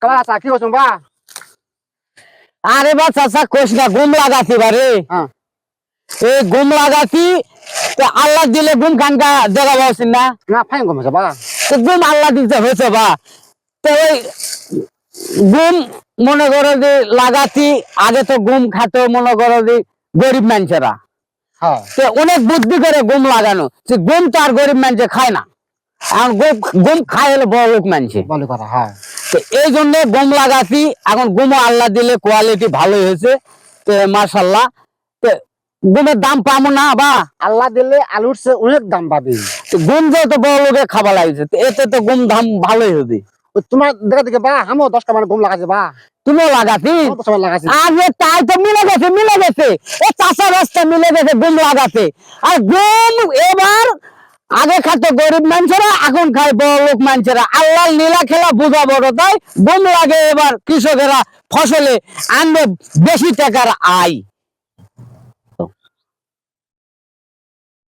কালা চাচা কি করছো বা? আরে বা চাচা কোশ না গুম লাগাতি বারে হ্যাঁ এই গুম লাগাতি তো আল্লাহ দিলে গুম খানকা জায়গা পাচ্ছেন না না ফাইন কমেছে বা। তো গুম আল্লাহ দিতে হয়েছে বা তো ওই গুম মনে করো যে লাগাতি আগে তো গুম খাতো মনে করো যে গরিব মানুষেরা হ্যাঁ তো অনেক বুদ্ধি করে গুম লাগানো সে গুম তো আর গরিব মানুষে খায় না এখন গুম খায় হলো বড় লোক মানুষে বলে কথা হ্যাঁ। তো এই জন্য গম লাগাছি এখন গুমও আল্লাহ দিলে কোয়ালিটি ভালোই হয়েছে তো মাশাল্লাহ তো গুমের দাম পাবো না বা আল্লাহ দিলে আলুর সে অনেক দাম পাবি। তো গুম যেহেতু বড় লোকে খাবার লাগছে তো এতে তো গুম দাম ভালোই হবে ওই তোমার দেখে দেখে বা আমিও 10টা মানে গম লাগাছে বা। তুমিও লাগাছি আমিও 10টা মানে লাগাছি। আরে তাই তো মিলে গেছে ও চাষা রাস্তা মিলে গেছে গুম লাগাতে আর গুম এবার আগে খাতো গরিব মানুষেরা এখন খায় বড় লোক মানুষেরা আল্লাহ লীলা খেলা বোঝা বড় তাই গুম লাগে এবার কৃষকেরা ফসলে আনবে বেশি টাকার আয়।